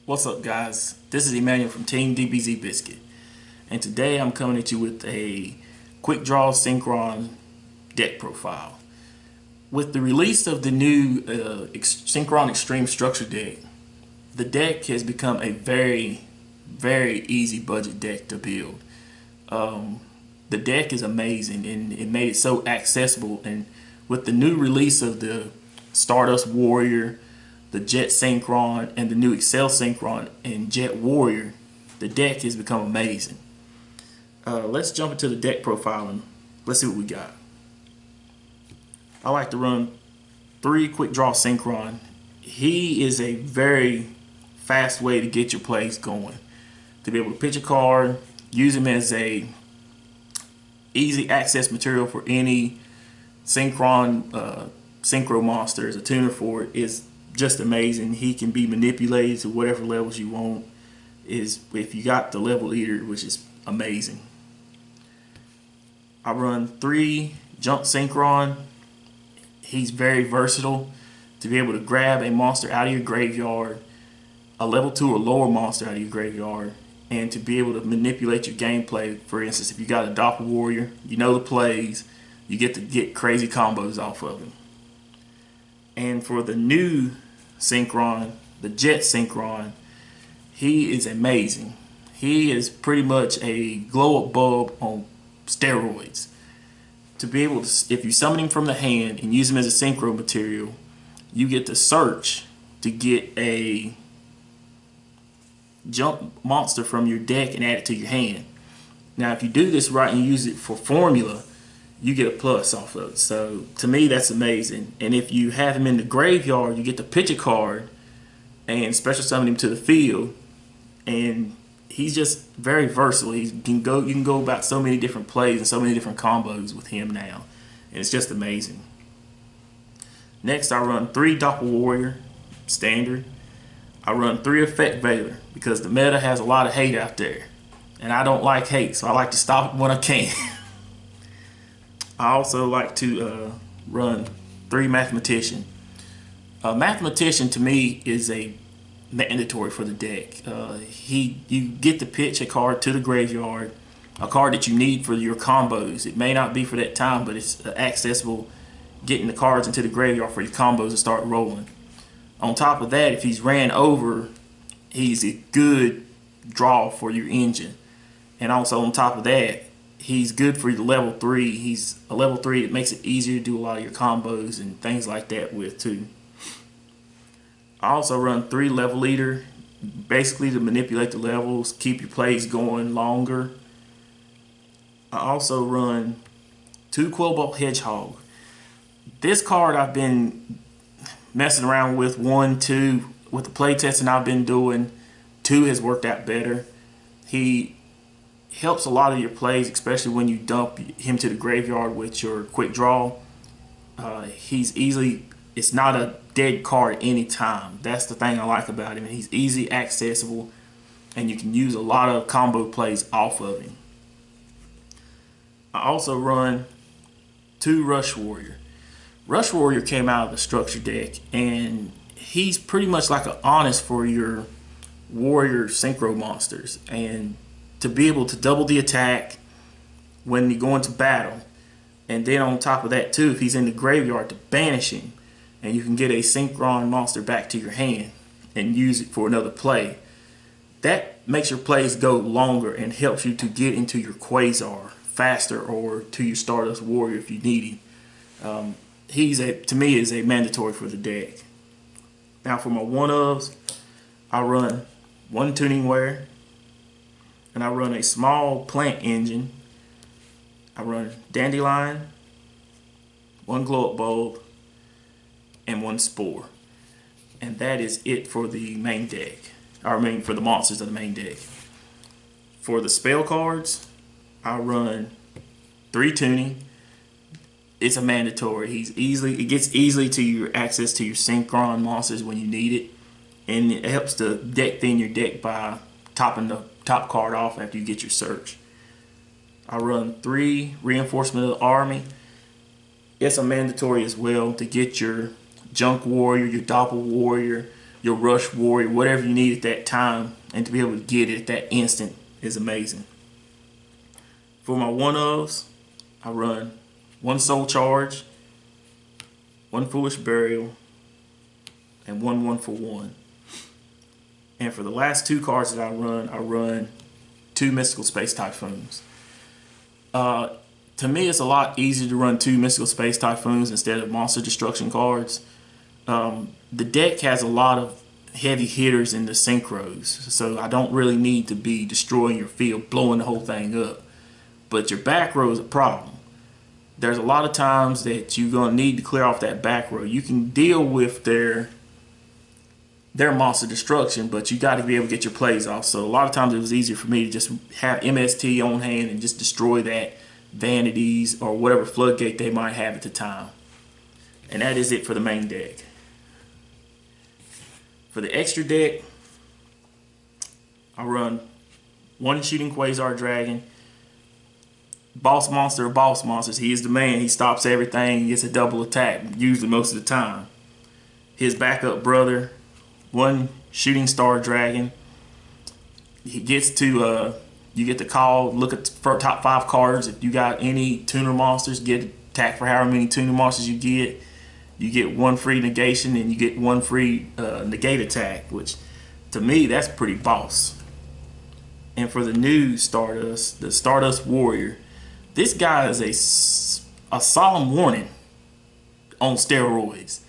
What's up, guys? This is Emanuel from Team DBZ Biscuit, and today I'm coming at you with a QuickDraw Synchron deck profile. With the release of the new Synchron Extreme Structure Deck, the deck has become a very easy budget deck to build. The deck is amazing, and it made it so accessible. And with the new release of the Stardust Warrior, the Jet Synchron, and the new Excel Synchron and Jet Warrior, the deck has become amazing. Let's jump into the deck profile and let's see what we got. I like to run 3 QuickDraw Synchron. He is a very fast way to get your plays going. To be able to pitch a card, use him as a easy access material for any Synchron synchro monster as a tuner for it is just amazing. He can be manipulated to whatever levels you want. Is if you got the level leader, which is amazing. I run 3 jump synchron. He's very versatile to be able to grab a monster out of your graveyard, a level 2 or lower monster out of your graveyard, and to be able to manipulate your gameplay. For instance, if you got a Doppel Warrior, you know the plays, you get to get crazy combos off of him. And for the new Synchron, the Jet Synchron, he is amazing. He is pretty much a glow up bulb on steroids. To be able to, if you summon him from the hand and use him as a synchro material, you get to search to get a jump monster from your deck and add it to your hand. Now, if you do this right and use it for formula, you get a plus off of it. So to me, that's amazing. And if you have him in the graveyard, you get to pitch a card and special summon him to the field. And he's just very versatile. You can go about so many different plays and so many different combos with him now. And it's just amazing. Next, I run 3 Doppel Warrior standard. I run 3 Effect Veiler because the meta has a lot of hate out there. And I don't like hate, so I like to stop it when I can. I also like to run 3 Mathematician. Mathematician to me is a mandatory for the deck. You get to pitch a card to the graveyard, a card that you need for your combos. It may not be for that time, but it's accessible, getting the cards into the graveyard for your combos to start rolling. On top of that, if he's ran over, he's a good draw for your engine. And also on top of that, he's good for your level 3. He's a level 3 that makes it easier to do a lot of your combos and things like that with too. I also run 3 level leader, basically to manipulate the levels, keep your plays going longer. I also run 2 Qliphort Hedgehog. This card I've been messing around with 1, 2, with the play testing I've been doing. 2 has worked out better. He helps a lot of your plays, especially when you dump him to the graveyard with your quick draw. It's not a dead card anytime. That's the thing I like about him. He's easy accessible, and you can use a lot of combo plays off of him. I also run 2 Rush Warrior. Rush Warrior came out of the structure deck, and he's pretty much like an honest for your warrior synchro monsters, and to be able to double the attack when you go into battle, and then on top of that too, if he's in the graveyard, to banish him, and you can get a synchron monster back to your hand and use it for another play. That makes your plays go longer and helps you to get into your Quasar faster, or to your Stardust Warrior if you need him. To me, is a mandatory for the deck. Now for my one-ofs, I run 1 Tuning Ware, and I run a small plant engine. I run Dandelion, 1 Glow Up Bulb, and 1 Spore. And that is it for the main deck. For the monsters of the main deck. For the spell cards, I run 3 Tuning. It's a mandatory. It gets easily to your access to your Synchron monsters when you need it. And it helps to deck thin your deck by topping the top card off after you get your search. I run 3 Reinforcement of the Army. It's a mandatory as well to get your Junk Warrior, your Doppel Warrior, your rush warrior, whatever you need at that time, and to be able to get it at that instant is amazing. For my one-ofs, I run 1 Soul Charge, 1 Foolish Burial, and 1 for 1. And for the last 2 cards that I run 2 Mystical Space Typhoons. To me, it's a lot easier to run 2 Mystical Space Typhoons instead of Monster Destruction cards. The deck has a lot of heavy hitters in the synchros, so I don't really need to be destroying your field, blowing the whole thing up. But your back row is a problem. There's a lot of times that you're going to need to clear off that back row. You can deal with their monster destruction, but you got to be able to get your plays off. So a lot of times it was easier for me to just have MST on hand and just destroy that vanities or whatever floodgate they might have at the time. And that is it for the main deck. For the extra deck, I run 1 Shooting Quasar Dragon. Boss monster or boss monsters, he is the man. He stops everything. He gets a double attack, usually most of the time. His backup brother, 1 Shooting Star Dragon. He gets to, you get to call, look at the top 5 cards. If you got any tuner monsters, get attack for however many tuner monsters you get. You get 1 free negation and you get 1 free negate attack, which to me, that's pretty boss. And for the new Stardust, the Stardust Warrior, this guy is a solemn warning on steroids.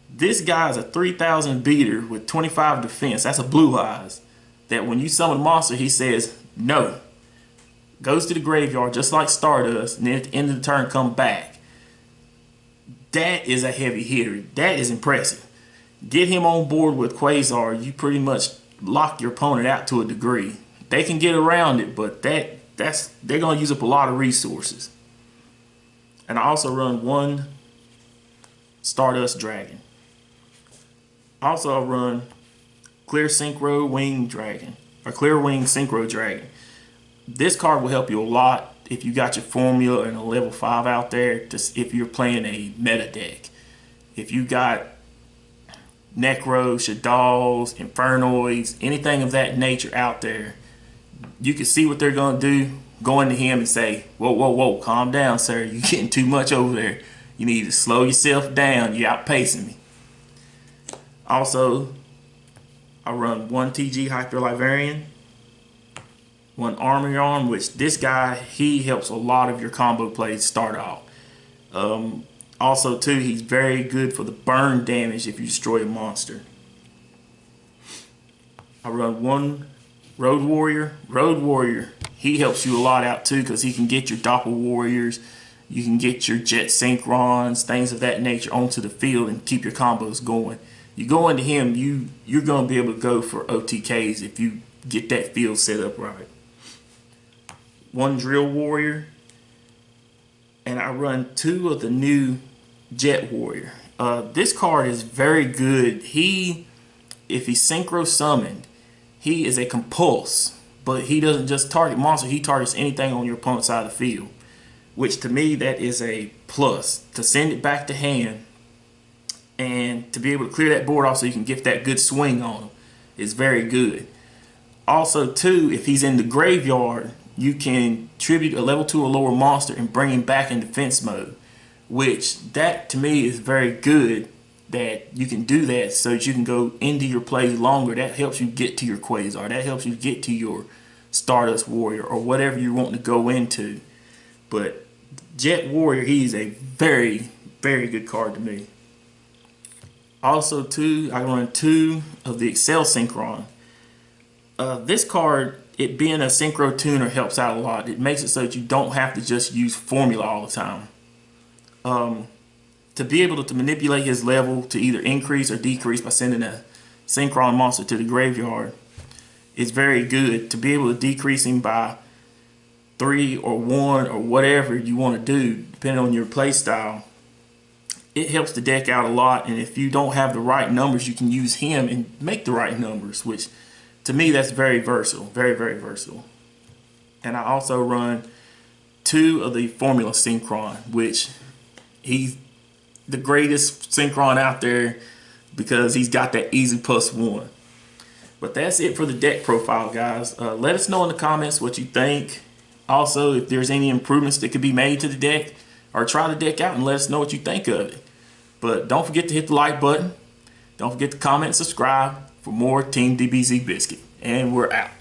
This guy is a 3,000 beater with 25 defense. That's a blue eyes. That when you summon a monster, he says no. Goes to the graveyard just like Stardust, and then at the end of the turn come back. That is a heavy hitter. That is impressive. Get him on board with Quasar, you pretty much lock your opponent out to a degree. They can get around it, but they're gonna use up a lot of resources. And I also run 1 Stardust Dragon. Also I run Clear Synchro Wing Dragon, or Clear Wing Synchro Dragon. This card will help you a lot if you got your formula and a level 5 out there, if you're playing a meta deck. If you got Necros, Shaddolls, Infernoids, anything of that nature out there, you can see what they're going to do, go into him and say, whoa, whoa, whoa, calm down, sir. You're getting too much over there. You need to slow yourself down. You're outpacing me. Also, I run 1 TG Hyper Livarian, 1 Armor Arm, which this guy, he helps a lot of your combo plays start off. Also, too, he's very good for the burn damage if you destroy a monster. I run 1 Road Warrior. Road Warrior, he helps you a lot out too because he can get your Doppel Warriors, you can get your Jet Synchrons, things of that nature onto the field and keep your combos going. You go into him, you're going to be able to go for OTKs if you get that field set up right. 1 Drill Warrior, and I run 2 of the new Jet Warrior. This card is very good. If he's synchro summoned, he is a compulse, but he doesn't just target monster, he targets anything on your opponent's side of the field, which to me that is a plus. To send it back to hand and to be able to clear that board off so you can get that good swing on him is very good. Also too, if he's in the graveyard, you can tribute a level 2 or lower monster and bring him back in defense mode, which that to me is very good that you can do that so that you can go into your plays longer. That helps you get to your Quasar. That helps you get to your Stardust Warrior or whatever you want to go into. But Jet Warrior, he's a very, very good card to me. Also too, I run 2 of the Excel Synchron. This card, it being a synchro tuner, helps out a lot. It makes it so that you don't have to just use formula all the time. To be able to manipulate his level to either increase or decrease by sending a Synchron monster to the graveyard is very good. To be able to decrease him by 3 or 1 or whatever you want to do, depending on your play style, it helps the deck out a lot. And if you don't have the right numbers, you can use him and make the right numbers, which to me that's very versatile, very, very versatile. And I also run 2 of the Formula Synchron, which he's the greatest Synchron out there. because he's got that easy +1. But that's it for the deck profile, guys. Let us know in the comments what you think. Also, if there's any improvements that could be made to the deck, or try the deck out and let us know what you think of it. But don't forget to hit the like button. Don't forget to comment and subscribe for more Team DBZ Biscuit. And we're out.